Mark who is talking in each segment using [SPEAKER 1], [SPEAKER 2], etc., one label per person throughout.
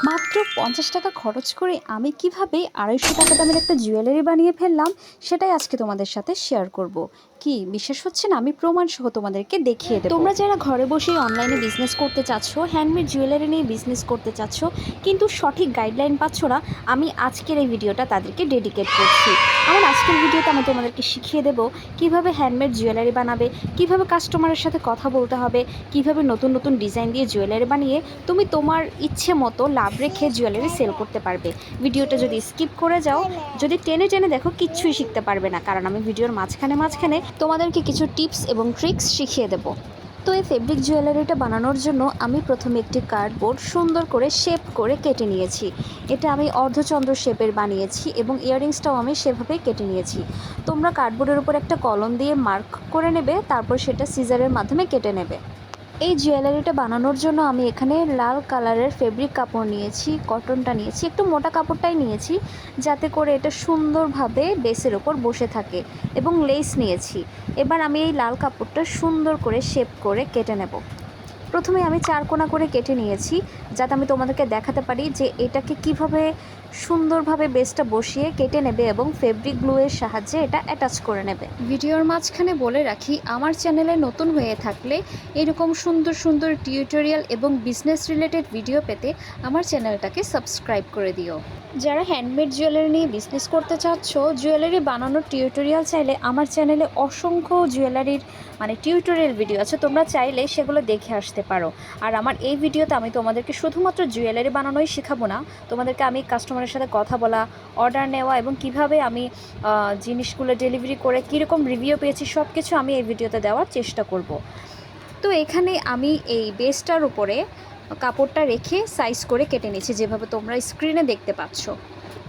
[SPEAKER 1] মাত্র ৫০ টাকা খরচ করে আমি কিভাবে ২৫০ টাকা দামের একটা জুয়েলারি বানিয়ে ফেললাম সেটাই আজকে তোমাদের সাথে শেয়ার করব। কি বিশ্বাস হচ্ছে না? আমি প্রমাণ সহ তোমাদেরকে দেখিয়ে দেব। তোমরা যারা ঘরে বসেই অনলাইনে বিজনেস করতে চাচ্ছ, হ্যান্ডমেড জুয়েলারি নিয়ে বিজনেস করতে চাচ্ছ কিন্তু সঠিক গাইডলাইন পাচ্ছ না, আমি আজকের এই ভিডিওটা তাদেরকে ডেডিকেট করছি। আমার আজকের ভিডিওতে আমি তোমাদেরকে শিখিয়ে দেব কিভাবে হ্যান্ডমেড জুয়েলারি বানাবে, কিভাবে কাস্টমারের সাথে কথা বলতে হবে, কিভাবে নতুন নতুন ডিজাইন দিয়ে জুয়েলারি বানিয়ে তুমি তোমার ইচ্ছে মতো লাভ রেখে জুয়েলারি সেল করতে পারবে। ভিডিওটা যদি স্কিপ করে যাও, যদি টেনে টেনে দেখো, কিচ্ছুই শিখতে পারবে না, কারণ আমি ভিডিওর মাঝখানে তোমাদেরকে কিছু টিপস এবং ট্রিক্স শিখিয়ে দেবো। তো এই ফেব্রিক জুয়েলারিটা বানানোর জন্য আমি প্রথমে একটি কার্ডবোর্ড সুন্দর করে শেপ করে কেটে নিয়েছি। এটা আমি অর্ধচন্দ্র শেপের বানিয়েছি এবং ইয়াররিংসটাও আমি সেভাবে কেটে নিয়েছি। তোমরা কার্ডবোর্ডের উপর একটা কলম দিয়ে মার্ক করে নেবে, তারপর সেটা সিজারের মাধ্যমে কেটে নেবে। এই জুয়েলারিটা বানানোর জন্য আমি এখানে লাল কালারের ফেব্রিক কাপড় নিয়েছি, কটনটা নিয়েছি, একটু মোটা কাপড়টাই নিয়েছি যাতে করে এটা সুন্দরভাবে বেসের ওপর বসে থাকে, এবং লেস নিয়েছি। এবার আমি এই লাল কাপড়টা সুন্দর করে শেপ করে কেটে নেব। প্রথমে আমি 4 কোণা করে কেটে নিয়েছি যাতে আমি তোমাদেরকে দেখাতে পারি যে এটাকে কিভাবে সুন্দরভাবে বেসটা বসিয়ে কেটে নেবে এবং ফেব্রিক গ্লুয়ের সাহায্যে এটা অ্যাটাচ করে নেবে। ভিডিওর মাঝখানে বলে রাখি, আমার চ্যানেলে নতুন হয়ে থাকলে এরকম সুন্দর সুন্দর টিউটোরিয়াল এবং বিজনেস রিলেটেড ভিডিও পেতে আমার চ্যানেলটাকে সাবস্ক্রাইব করে দিও। যারা হ্যান্ডমেড জুয়েলারি নিয়ে বিজনেস করতে চাচ্ছ, জুয়েলারি বানানোর টিউটোরিয়াল চাইলে আমার চ্যানেলে অসংখ্য জুয়েলারির টিউটোরিয়াল ভিডিও আছে, তোমরা চাইলে সেগুলো দেখে আসতে পারো। আর আমার এই ভিডিওতে আমি তোমাদেরকে শুধুমাত্র জুয়েলারি বানানোই শেখাবো না, তোমাদেরকে আমি কাস্টমারের সাথে কথা বলা, অর্ডার নেওয়া এবং কিভাবে আমি জিনিসগুলো ডেলিভারি করে কীরকম রিভিউ পেয়েছি সব কিছু আমি এই ভিডিওতে দেওয়ার চেষ্টা করব। তো এখানে আমি এই বেসটার উপরে কাপড়টা রেখে সাইজ করে কেটে নিয়েছি, যেভাবে তোমরা স্ক্রিনে দেখতে পাচ্ছ।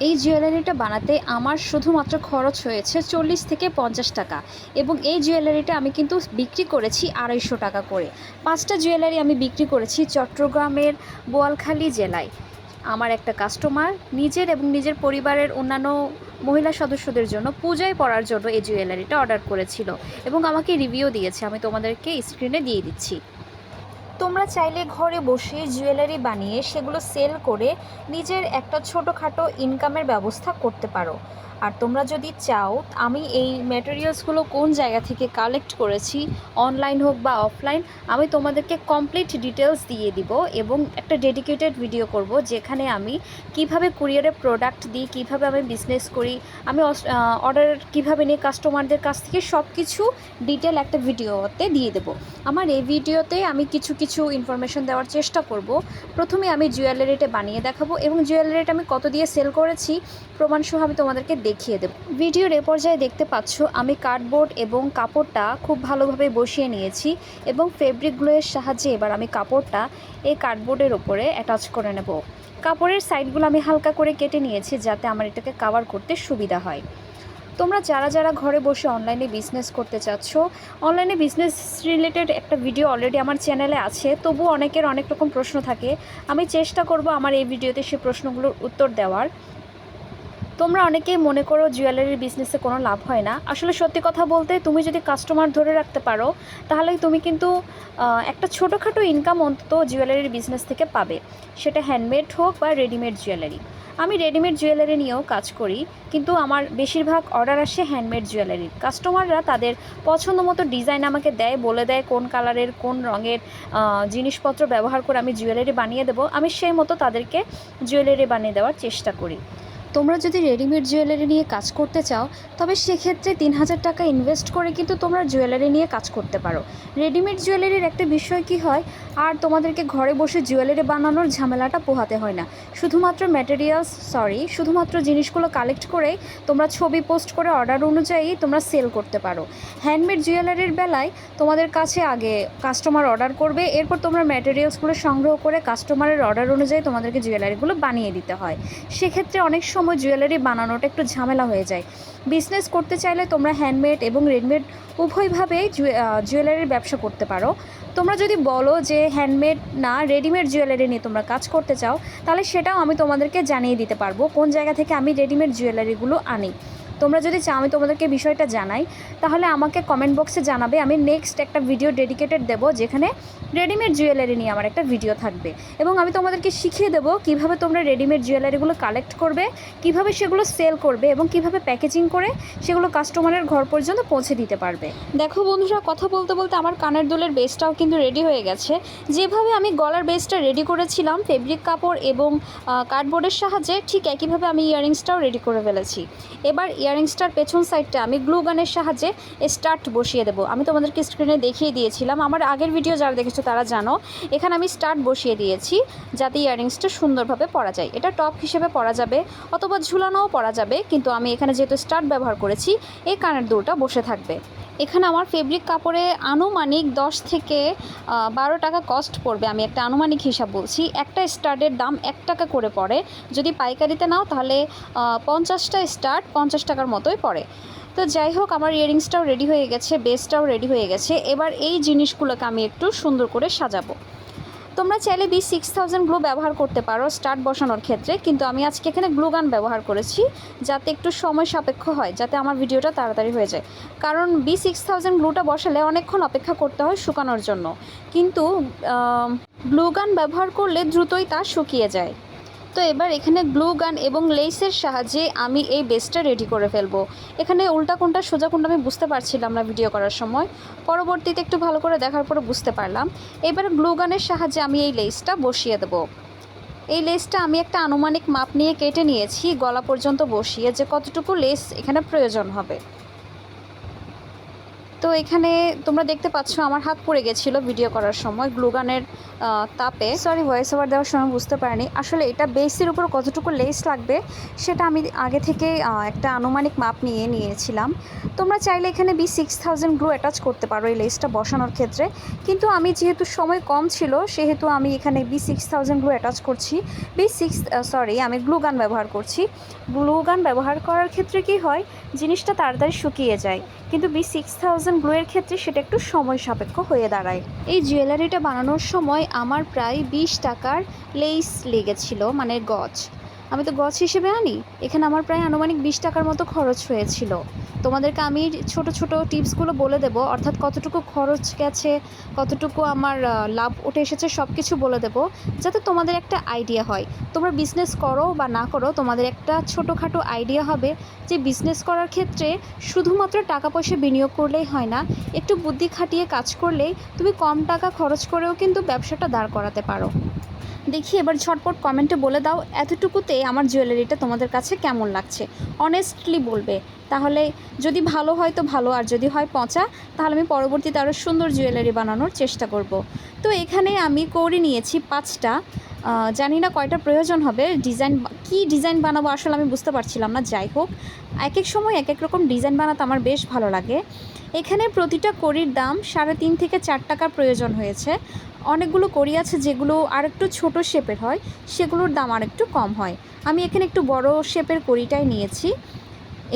[SPEAKER 1] এই জুয়েলারিটা বানাতে আমার শুধুমাত্র খরচ হয়েছে 40 থেকে 50 টাকা, এবং এই জুয়েলারিটা আমি কিন্তু বিক্রি করেছি 250 টাকা করে। 5টা জুয়েলারি আমি বিক্রি করেছি চট্টগ্রামের বোয়ালখালী জেলায়। আমার একটা কাস্টমার নিজের এবং নিজের পরিবারের অন্যান্য মহিলা সদস্যদের জন্য পূজায় পরার জন্য এই জুয়েলারিটা অর্ডার করেছিল এবং আমাকে রিভিউ দিয়েছে, আমি তোমাদেরকে স্ক্রিনে দিয়ে দিচ্ছি। তোমরা চাইলে ঘরে বসে জুয়েলারি বানিয়ে সেগুলো সেল করে নিজের একটা ছোটোখাটো ইনকামের ব্যবস্থা করতে পারো। আর তোমরা যদি চাও, আমি এই ম্যাটেরিয়ালসগুলো কোন জায়গা থেকে কালেক্ট করেছি, অনলাইন হোক বা অফলাইন, আমি তোমাদেরকে কমপ্লিট ডিটেলস দিয়ে দিব এবং একটা ডেডিকেটেড ভিডিও করব যেখানে আমি কিভাবে কুরিয়ারে প্রোডাক্ট দিই, কিভাবে আমি বিজনেস করি, আমি অর্ডার কিভাবে নিই কাস্টমারদের কাছ থেকে, সব কিছু ডিটেল একটা ভিডিওতে দিয়ে দেবো। আমার এই ভিডিওতে আমি কিছু কিছু ইনফরমেশন দেওয়ার চেষ্টা করব। প্রথমে আমি জুয়েলারিটা বানিয়ে দেখাবো এবং জুয়েলারিটা আমি কত দিয়ে সেল করেছি প্রমাণসহ আমি তোমাদেরকে দেখিয়ে দেব। ভিডিওর এ পর্যায়ে দেখতে পাচ্ছ আমি কার্ডবোর্ড এবং কাপড়টা খুব ভালোভাবে বসিয়ে নিয়েছি এবং ফেব্রিক গ্লুয়ের সাহায্যে এবার আমি কাপড়টা এই কার্ডবোর্ডের ওপরে অ্যাটাচ করে নেব। কাপড়ের সাইডগুলো আমি হালকা করে কেটে নিয়েছি যাতে আমার এটাকে কভার করতে সুবিধা হয়। তোমরা যারা যারা ঘরে বসে অনলাইনে বিজনেস করতে চাচ্ছ, অনলাইনে বিজনেস রিলেটেড একটা ভিডিও অলরেডি আমার চ্যানেলে আছে, তবুও অনেকের অনেক রকম প্রশ্ন থাকে। আমি চেষ্টা করব আমার এই ভিডিওতে সেই প্রশ্নগুলোর উত্তর দেওয়ার। তোমরা অনেকেই মনে করো জুয়েলারির বিজনেসে কোনো লাভ হয় না। আসলে সত্যি কথা বলতে, তুমি যদি কাস্টমার ধরে রাখতে পারো তাহলেই তুমি কিন্তু একটা ছোটোখাটো ইনকাম অন্তত জুয়েলারির বিজনেস থেকে পাবে, সেটা হ্যান্ডমেড হোক বা রেডিমেড জুয়েলারি। আমি রেডিমেড জুয়েলারি নিয়েও কাজ করি, কিন্তু আমার বেশিরভাগ অর্ডার আসে হ্যান্ডমেড জুয়েলারির। কাস্টমাররা তাদের পছন্দ মতো ডিজাইন আমাকে দেয়, বলে দেয় কোন কালারের কোন রঙের জিনিসপত্র ব্যবহার করে আমি জুয়েলারি বানিয়ে দেবো। আমি সেই মতো তাদেরকে জুয়েলারি বানিয়ে দেওয়ার চেষ্টা করি। তোমরা যদি রেডিমেড জুয়েলারি নিয়ে কাজ করতে চাও, তবে সেক্ষেত্রে 3000 টাকা ইনভেস্ট করে কিন্তু তোমরা জুয়েলারি নিয়ে কাজ করতে পারো। রেডিমেড জুয়েলারির একটা বিষয় কি হয়, আর তোমাদেরকে ঘরে বসে জুয়েলারি বানানোর ঝামেলাটা পোহাতে হয় না। শুধুমাত্র জিনিসগুলো কালেক্ট করে তোমরা ছবি পোস্ট করে অর্ডার অনুযায়ী তোমরা সেল করতে পারো। হ্যান্ডমেড জুয়েলারির বেলায় তোমাদের কাছে আগে কাস্টমার অর্ডার করবে, এরপর তোমরা ম্যাটেরিয়ালসগুলো সংগ্রহ করে কাস্টমারের অর্ডার অনুযায়ী তোমাদেরকে জুয়েলারিগুলো বানিয়ে দিতে হয়। সেক্ষেত্রে অনেক সময় জুয়েলারি বানানোটা একটু ঝামেলা হয়ে যায়। বিজনেস করতে চাইলে তোমরা হ্যান্ডমেড এবং রেডিমেড উভয়ভাবেই জুয়েলারির ব্যবসা করতে পারো। তোমরা যদি বলো যে হ্যান্ডমেড না রেডিমেড জুয়েলারি নিয়ে তোমরা কাজ করতে চাও, তাহলে সেটাও আমি তোমাদেরকে জানিয়ে দিতে পারবো কোন জায়গা থেকে আমি রেডিমেড জুয়েলারিগুলো আনি। তোমরা যদি চাও আমি তোমাদেরকে বিষয়টা জানাই, তাহলে আমাকে কমেন্ট বক্সে জানাবে। আমি নেক্সট একটা ভিডিও ডেডিকেটেড দেবো, যেখানে রেডিমেড জুয়েলারি নিয়ে আমার একটা ভিডিও থাকবে, এবং আমি তোমাদেরকে শিখিয়ে দেবো কীভাবে তোমরা রেডিমেড জুয়েলারিগুলো কালেক্ট করবে, কিভাবে সেগুলো সেল করবে, এবং কিভাবে প্যাকেজিং করে সেগুলো কাস্টমারের ঘর পর্যন্ত পৌঁছে দিতে পারবে। দেখো বন্ধুরা, কথা বলতে বলতে আমার কানের দুলের বেসটাও কিন্তু রেডি হয়ে গেছে। যেভাবে আমি গলার বেসটা রেডি করেছিলাম ফেব্রিক কাপড় এবং কার্ডবোর্ডের সাহায্যে, ঠিক একইভাবে আমি ইয়াররিংসটাও রেডি করে ফেলেছি। এবার ইয়াররিংসটার পেছন সাইডটা আমি গ্লু গানের সাহায্যে স্টার্ট বসিয়ে দেবো। আমি তোমাদেরকে স্ক্রিনে দেখিয়ে দিয়েছিলাম, আমার আগের ভিডিও যারা দেখেছো তারা জানো। এখানে আমি স্টার্ট বসিয়ে দিয়েছি যাতে ইয়াররিংসটা সুন্দরভাবে পরা যায়। এটা টপ হিসেবে পরা যাবে অথবা ঝুলানোও পরা যাবে, কিন্তু আমি এখানে যেহেতু স্টার্ট ব্যবহার করেছি, এই কানের দুলটা বসে থাকবে। এখানে আমার ফেব্রিক কাপড়ে আনুমানিক 10 থেকে 12 টাকা কস্ট পড়বে। আমি একটা আনুমানিক হিসাব বলছি। একটা স্টার্টের দাম 1 টাকা করে পড়ে। যদি পাইকারিতে নাও তাহলে 50টা স্টার্ট 50 টাকার মতোই পড়ে। তো যাই হোক, আমার ইয়াররিংসটাও রেডি হয়ে গেছে, বেসটাও রেডি হয়ে গেছে। এবার এই জিনিসগুলোকে আমি একটু সুন্দর করে সাজাবো। তোমরা চাইলে B6000 গ্লু ব্যবহার করতে পারো স্টার্ট বসানোর ক্ষেত্রে, কিন্তু আমি আজকে এখানে গ্লু গান ব্যবহার করেছি যাতে একটু সময় সাপেক্ষ হয়, যাতে আমার ভিডিওটা তাড়াতাড়ি হয়ে যায়। কারণ B6000 গ্লুটা বসালে অনেকক্ষণ অপেক্ষা করতে হয় শুকানোর জন্য, কিন্তু গ্লু গান ব্যবহার করলে দ্রুতই তা শুকিয়ে যায়। তো এবার এখানে গ্লু গান এবং লেসের সাহায্যে আমি এই বেসটা রেডি করে ফেলবো। এখানে উল্টা কোনটা সোজা কোনটা আমি বুঝতে পারছিলাম না ভিডিও করার সময়, পরবর্তীতে একটু ভালো করে দেখার পরে বুঝতে পারলাম। এবার গ্লু গানের সাহায্যে আমি এই লেসটা বসিয়ে দেবো। এই লেসটা আমি একটা আনুমানিক মাপ নিয়ে কেটে নিয়েছি গলা পর্যন্ত বসিয়ে, যে কতটুকু লেস এখানে প্রয়োজন হবে। তো এখানে তোমরা দেখতে পাচ্ছ আমার হাত পড়ে গেছিলো ভিডিও করার সময় গ্লুগানের তাপে। সরি, ভয়েস ওভার দেওয়ার সময় বুঝতে পারিনি। আসলে এটা বেসের উপর কতটুকু লেস লাগবে সেটা আমি আগে থেকে একটা আনুমানিক মাপ নিয়ে নিয়েছিলাম। তোমরা চাইলে এখানে B6000 গ্লু অ্যাটাচ করতে পারো এই লেসটা বসানোর ক্ষেত্রে, কিন্তু আমি যেহেতু সময় কম ছিল সেহেতু আমি এখানে B6000 গ্লু অ্যাটাচ করছি। আমি গ্লু গান ব্যবহার করছি। গ্লু গান ব্যবহার করার ক্ষেত্রে কি হয়, জিনিসটা তাড়াতাড়ি শুকিয়ে যায়, কিন্তু B6000 গ্লুয়ের ক্ষেত্রে সেটা একটু সময় সাপেক্ষ হয়ে দাঁড়ায়। এই জুয়েলারিটা বানানোর সময় আমার প্রায় 20 টাকার লেস লেগেছিল, মানে গজ। আমি তো গজ হিসেবে আনি, এখানে আমার প্রায় আনুমানিক 20 টাকার মতো খরচ হয়েছিল। তোমাদেরকে আমি ছোট ছোট টিপসগুলো বলে দেবো, অর্থাৎ কতটুকু খরচ গেছে, কতটুকু আমার লাভ উঠে এসেছে, সব কিছু বলে দেবো, যাতে তোমাদের একটা আইডিয়া হয়। তোমরা বিজনেস করো বা না করো, তোমাদের একটা ছোটোখাটো আইডিয়া হবে যে বিজনেস করার ক্ষেত্রে শুধুমাত্র টাকা পয়সা বিনিয়োগ করলেই হয় না, একটু বুদ্ধি খাটিয়ে কাজ করলেই তুমি কম টাকা খরচ করেও কিন্তু ব্যবসাটা দাঁড় করাতে পারো। দেখি এবার ঝটপট কমেন্টে বলে দাও এতটুকুতে আমার জুয়েলারিটা তোমাদের কাছে কেমন লাগছে। অনেস্টলি বলবে, তাহলে যদি ভালো হয় তো ভালো, আর যদি হয় পচা তাহলে আমি পরবর্তীতে আরও সুন্দর জুয়েলারি বানানোর চেষ্টা করব। তো এখানে আমি কৌড়ি নিয়েছি 5টা। জানি না কয়টা প্রয়োজন হবে, ডিজাইন বানাবো আসলে আমি বুঝতে পারছিলাম না। যাই হোক, এক এক সময় এক এক রকম ডিজাইন বানাতে আমার বেশ ভালো লাগে। এখানে প্রতিটা কড়ির দাম 3.5 থেকে 4 টাকার প্রয়োজন হয়েছে। অনেকগুলো কড়ি আছে যেগুলো আর একটু ছোটো শেপের হয়, সেগুলোর দাম আর একটু কম হয়। আমি এখানে একটু বড় শেপের কড়িটাই নিয়েছি।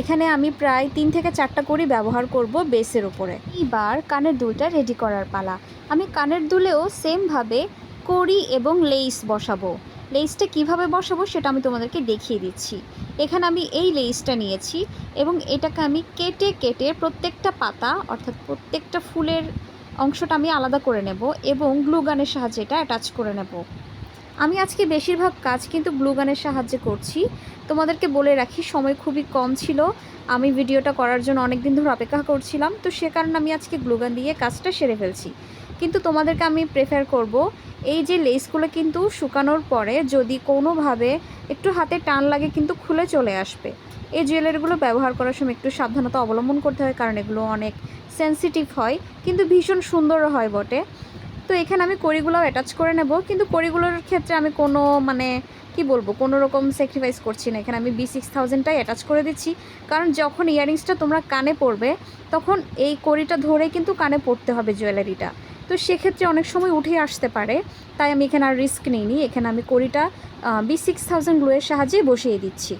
[SPEAKER 1] এখানে আমি প্রায় 3 থেকে 4টা কড়ি ব্যবহার করব বেসের উপরে। এবার কানের দুলটা রেডি করার পালা। আমি কানের দুলেও সেমভাবে কড়ি এবং লেস বসাবো। লেসটা কিভাবে বসাবো সেটা আমি তোমাদেরকে দেখিয়ে দিচ্ছি। এখানে আমি এই লেসটা নিয়েছি এবং এটাকে আমি কেটে কেটে প্রত্যেকটা পাতা অর্থাৎ প্রত্যেকটা ফুলের অংশটা আমি আলাদা করে নেব এবং গ্লু গানের সাহায্যে এটা অ্যাটাচ করে নেব। আমি আজকে বেশিরভাগ কাজ কিন্তু গ্লু গানের সাহায্যে করছি। তোমাদেরকে বলে রাখি, সময় খুবই কম ছিল, আমি ভিডিওটা করার জন্য অনেক দিন ধরে অপেক্ষা করছিলাম, তো সে কারণে আমি আজকে গ্লু গান দিয়ে কাজটা সেরে ফেলছি। কিন্তু তোমাদেরকে আমি প্রেফার করব, এই যে লেসগুলো কিন্তু শুকানোর পরে যদি কোনোভাবে একটু হাতে টান লাগে কিন্তু খুলে চলে আসবে। এই জুয়েলারিগুলো ব্যবহার করার সময় একটু সাবধানতা অবলম্বন করতে হয়, কারণ এগুলো অনেক সেন্সিটিভ হয়, কিন্তু ভীষণ সুন্দরও হয় বটে। তো এখানে আমি কড়িগুলোও অ্যাটাচ করে নেব, কিন্তু কড়িগুলোর ক্ষেত্রে আমি কোনো রকম স্যাক্রিফাইস করছি না। এখানে আমি B6000টাই অ্যাটাচ করে দিচ্ছি, কারণ যখন ইয়াররিংসটা তোমরা কানে পরবে তখন এই কড়িটা ধরেই কিন্তু কানে পরতে হবে জুয়েলারিটা, তো সেক্ষেত্রে অনেক সময় উঠে আসতে পারে, তাই আমি এখানে আর রিস্ক নিইনি। এখানে আমি কড়িটা B6000 গ্লুয়ের সাহায্যে বসিয়ে দিচ্ছি।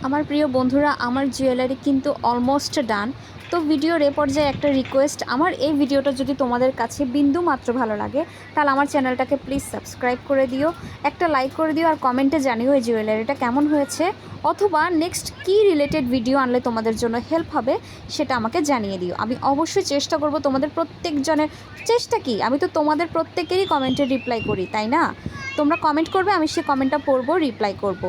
[SPEAKER 1] আমার প্রিয় বন্ধুরা, আমার জুয়েলারি কিন্তু অলমোস্ট ডান। তো ভিডিওর এ পর্যায়ে একটা রিকোয়েস্ট, আমার এই ভিডিওটা যদি তোমাদের কাছে বিন্দু মাত্র ভালো লাগে তাহলে আমার চ্যানেলটাকে প্লিজ সাবস্ক্রাইব করে দিও, একটা লাইক করে দিও, আর কমেন্টে জানিও এই জুয়েলারিটা কেমন হয়েছে, অথবা নেক্সট কী রিলেটেড ভিডিও আনলে তোমাদের জন্য হেল্প হবে সেটা আমাকে জানিয়ে দিও। আমি অবশ্যই চেষ্টা করব তোমাদের প্রত্যেকজনের, চেষ্টা কি, আমি তো তোমাদের প্রত্যেকেরই কমেন্টে রিপ্লাই করি, তাই না? তোমরা কমেন্ট করবে, আমি সেই কমেন্টটা পড়বো, রিপ্লাই করব।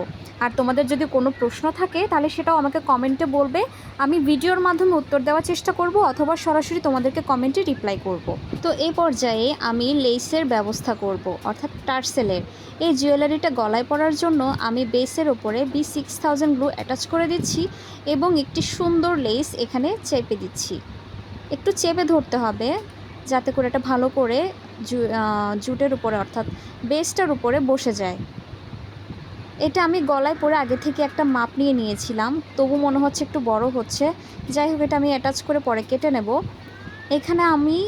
[SPEAKER 1] আর তোমাদের যদি কোনো প্রশ্ন থাকে তাহলে সেটাও আমাকে কমেন্টে বলবে, আমি ভিডিওর মাধ্যমে উত্তর দেওয়ার চেষ্টা করব, অথবা সরাসরি তোমাদেরকে কমেন্টে রিপ্লাই করব। তো এই পর্যায়ে আমি লেসের ব্যবস্থা করব, অর্থাৎ টার্সেলের। এই জুয়েলারিটা গলায় পরার জন্য আমি বেসের ওপরে B6000 গ্লু অ্যাটাচ করে দিচ্ছি এবং একটি সুন্দর লেস এখানে চেপে দিচ্ছি। একটু চেপে ধরতে হবে যাতে করে এটা ভালো করে জুটের উপরে অর্থাৎ বেসটার উপরে বসে যায়। এটা আমি গলায় পরে আগে থেকে একটা মাপ নিয়ে নিয়েছিলাম, তবু মনে হচ্ছে একটু বড় হচ্ছে। যাই হোক, এটা আমি অ্যাটাচ করে পরে কেটে নেব। এখানে আমি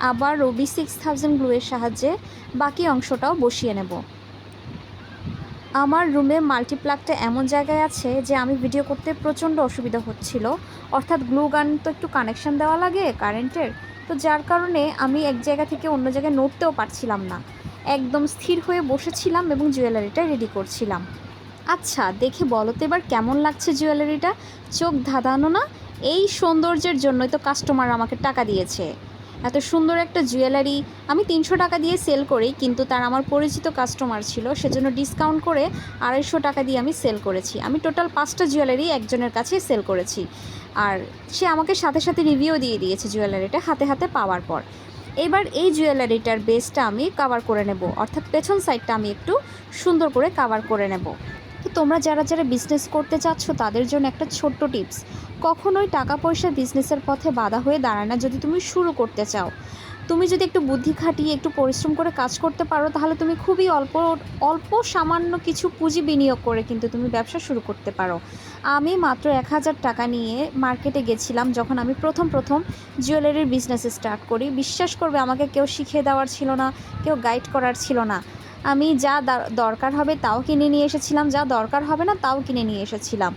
[SPEAKER 1] আবার B6000 গ্লুয়ের সাহায্যে বাকি অংশটাও বসিয়ে নেব। আমার রুমে মাল্টিপ্লাগটা এমন জায়গায় আছে যে আমি ভিডিও করতে প্রচণ্ড অসুবিধা হচ্ছিল, অর্থাৎ গ্লু গান তো একটু কানেকশান দেওয়া লাগে কারেন্টের, তো যার কারণে আমি এক জায়গা থেকে অন্য জায়গায় নড়তেও পারছিলাম না, একদম স্থির হয়ে বসেছিলাম এবং জুয়েলারিটা রেডি করছিলাম। আচ্ছা, দেখে বলো তো এবার কেমন লাগছে জুয়েলারিটা? চোখ ধাঁধানো না? এই সৌন্দর্যের জন্যই তো কাস্টমার আমাকে টাকা দিয়েছে। এত সুন্দর একটা জুয়েলারি আমি 300 টাকা দিয়ে সেল করি, কিন্তু তার আমার পরিচিত কাস্টমার ছিল, সেজন্য ডিসকাউন্ট করে 250 টাকা দিয়ে আমি সেল করেছি। আমি টোটাল 5টা জুয়েলারি একজনের কাছে সেল করেছি, আর সে আমাকে সাথে সাথে রিভিউ দিয়ে দিয়েছে জুয়েলারিটা হাতে হাতে পাওয়ার পর। এবার এই জুয়েলারিটার বেসটা আমি কাভার করে নেব, অর্থাৎ পেছন সাইডটা আমি একটু সুন্দর করে কাভার করে নেব। তো তোমরা যারা যারা বিজনেস করতে চাচ্ছ তাদের জন্য একটা ছোট্ট টিপস, কখনোই টাকা পয়সা বিজনেসের পথে বাধা হয়ে দাঁড়ায় না। যদি তুমি শুরু করতে চাও, তুমি যদি একটু বুদ্ধি খাটিয়ে একটু পরিশ্রম করে কাজ করতে পারো, তাহলে তুমি খুবই অল্প অল্প সামান্য কিছু পুঁজি বিনিয়োগ করে কিন্তু তুমি ব্যবসা শুরু করতে পারো। আমি মাত্র 1000 টাকা নিয়ে মার্কেটে গেছিলাম যখন আমি প্রথম জুয়েলারির বিজনেস স্টার্ট করি। বিশ্বাস করবে, আমাকে কেউ শিখিয়ে দেওয়ার ছিল না, কেউ গাইড করার ছিল না। আমি যা দরকার হবে তাও কিনে নিয়ে এসেছিলাম, যা দরকার হবে না তাও কিনে নিয়ে এসেছিলাম।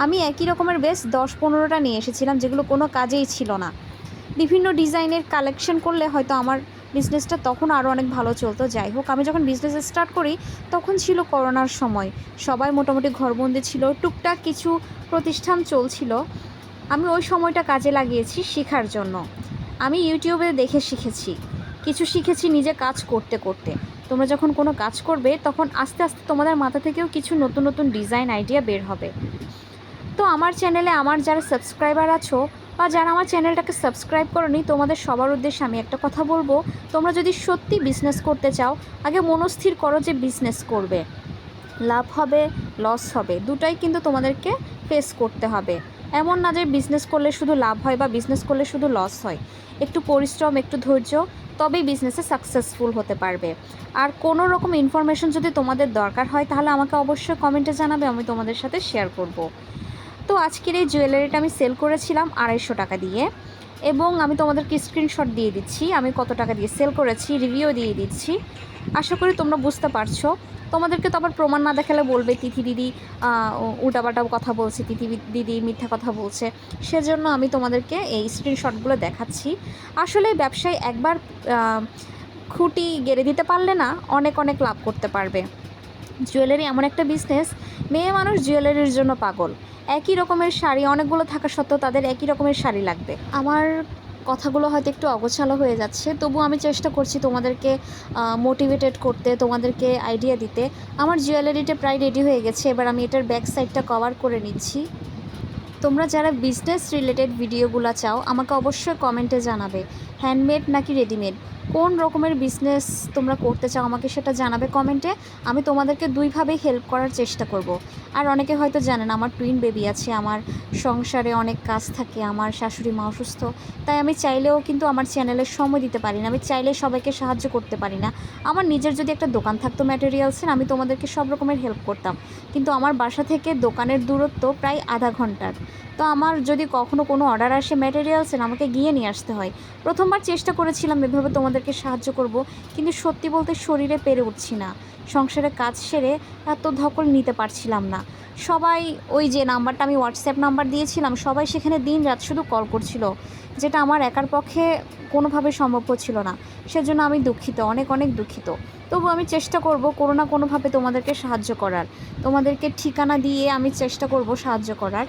[SPEAKER 1] আমি একই রকমের বেশ 10-15টা নিয়ে এসেছিলাম, যেগুলো কোনো কাজেই ছিল না। বিভিন্ন ডিজাইনের কালেকশন করলে হয়তো আমার বিজনেসটা তখন আরও অনেক ভালো চলতো। যাই হোক, আমি যখন বিজনেস স্টার্ট করি তখন ছিল করোনার সময়, সবাই মোটামুটি ঘরবন্দি ছিল, টুকটাক কিছু প্রতিষ্ঠান চলছিল। আমি ওই সময়টা কাজে লাগিয়েছি শেখার জন্য। আমি ইউটিউবে দেখে শিখেছি, কিছু শিখেছি নিজে কাজ করতে করতে। তোমরা যখন কোনো কাজ করবে তখন আস্তে আস্তে তোমাদের মাথা থেকেও কিছু নতুন নতুন ডিজাইন আইডিয়া বের হবে। তো আমার চ্যানেলে আমার যারা সাবস্ক্রাইবার আছো বা যারা আমার চ্যানেলটাকে সাবস্ক্রাইব করোনি, তোমাদের সবার উদ্দেশ্যে আমি একটা কথা বলবো, তোমরা যদি সত্যি বিজনেস করতে চাও, আগে মনস্থির করো যে বিজনেস করবে। লাভ হবে, লস হবে, দুটাই কিন্তু তোমাদেরকে ফেস করতে হবে। এমন না যে বিজনেস করলে শুধু লাভ হয় বা বিজনেস করলে শুধু লস হয়। একটু পরিশ্রম, একটু ধৈর্য, তবেই বিজনেসে সাকসেসফুল হতে পারবে। আর কোনো রকম ইনফরমেশন যদি তোমাদের দরকার হয় তাহলে আমাকে অবশ্যই কমেন্টে জানাবে, আমি তোমাদের সাথে শেয়ার করব। তো আজকের এই জুয়েলারিটা আমি সেল করেছিলাম 250 টাকা দিয়ে, এবং আমি তোমাদেরকে স্ক্রিনশট দিয়ে দিচ্ছি আমি কত টাকা দিয়ে সেল করেছি, রিভিউ দিয়ে দিচ্ছি। আশা করি তোমরা বুঝতে পারছো। তোমাদেরকে তো আবার প্রমাণ না দেখালে বলবে তিথি দিদি উল্টাপাল্টা কথা বলছে, তিথি দিদি মিথ্যা কথা বলছে। সেজন্য আমি তোমাদেরকে এই স্ক্রিনশটগুলো দেখাচ্ছি। আসলে ব্যবসায় একবার খুঁটি গেড়ে দিতে পারলে না অনেক অনেক লাভ করতে পারবে। জুয়েলারি এমন একটা বিজনেস, মেয়ে মানুষ জুয়েলারির জন্য পাগল। একই রকমের শাড়ি অনেকগুলো থাকা সত্ত্বেও তাদের একই রকমের শাড়ি লাগবে। আমার কথাগুলো হয়তো একটু অগোছালো হয়ে যাচ্ছে, তবু আমি চেষ্টা করছি তোমাদেরকে মোটিভেটেড করতে, তোমাদেরকে আইডিয়া দিতে। আমার জুয়েলারিটা প্রায় রেডি হয়ে গেছে, এবার আমি এটার ব্যাক সাইডটা কভার করে নিচ্ছি। তোমরা যারা বিজনেস রিলেটেড ভিডিওগুলো চাও আমাকে অবশ্যই কমেন্টে জানাবে, হ্যান্ডমেড নাকি রেডিমেড, কোন রকমের বিজনেস তোমরা করতে চাও আমাকে সেটা জানাবে কমেন্টে। আমি তোমাদেরকে দুইভাবেই হেল্প করার চেষ্টা করব। আর অনেকে হয়তো জানেন আমার টুইন বেবি আছে, আমার সংসারে অনেক কাজ থাকে, আমার শাশুড়ি মা অসুস্থ, তাই আমি চাইলেও কিন্তু আমার চ্যানেলে সময় দিতে পারি না, আমি চাইলে সবাইকে সাহায্য করতে পারি না। আমার নিজের যদি একটা দোকান থাকতো ম্যাটেরিয়ালসের, আমি তোমাদেরকে সব রকমের হেল্প করতাম, কিন্তু আমার বাসা থেকে দোকানের দূরত্ব প্রায় আধা ঘন্টার। তো আমার যদি কখনো কোনো অর্ডার আসে ম্যাটেরিয়ালসের, আমাকে গিয়ে নিয়ে আসতে হয়। প্রথমবার চেষ্টা করেছিলাম এভাবে তোমাদেরকে সাহায্য করব, কিন্তু সত্যি বলতে শরীরে পেরে উঠছি না, সংসারে কাজ সেরে এত ধকল নিতে পারছিলাম না। সবাই ওই যে নাম্বারটা আমি হোয়াটসঅ্যাপ নাম্বার দিয়েছিলাম, সবাই সেখানে দিন রাত শুধু কল করছিল, যেটা আমার একার পক্ষে কোনোভাবে সম্ভব ছিল না। সেজন্য আমি দুঃখিত, অনেক অনেক দুঃখিত। তবু আমি চেষ্টা করব কোনো না কোনোভাবে তোমাদেরকে সাহায্য করার, তোমাদেরকে ঠিকানা দিয়ে আমি চেষ্টা করব সাহায্য করার।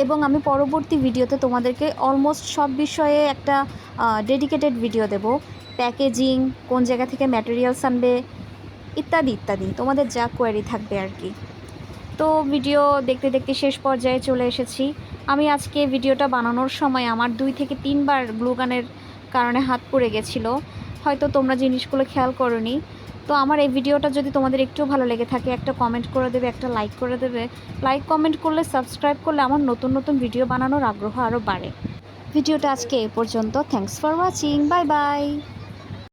[SPEAKER 1] এবং আমি পরবর্তী ভিডিওতে তোমাদেরকে অলমোস্ট সব বিষয়ে একটা ডেডিকেটেড ভিডিও দেব। প্যাকেজিং, কোন জায়গা থেকে ম্যাটেরিয়ালস আনবে, ইত্যাদি ইত্যাদি, তোমাদের যা কোয়ারি থাকবে আর কি। তো ভিডিও দেখতে দেখতে শেষ পর্যায়ে চলে এসেছি। আমি আজকে ভিডিওটা বানানোর সময় আমার 2 থেকে 3 বার গ্লুগানের কারণে হাত পুড়ে গেছিলো, হয়তো তোমরা জিনিসগুলো খেয়াল করোনি। তো আমার এই ভিডিওটা যদি তোমাদের একটু ভালো লেগে থাকে, একটা কমেন্ট করে দেবে, একটা লাইক করে দেবে। লাইক কমেন্ট করলে, সাবস্ক্রাইব করলে আমার নতুন নতুন ভিডিও বানানোর আগ্রহ আরও বাড়ে। ভিডিওটা আজকে এ পর্যন্ত। Thanks for watching, bye bye.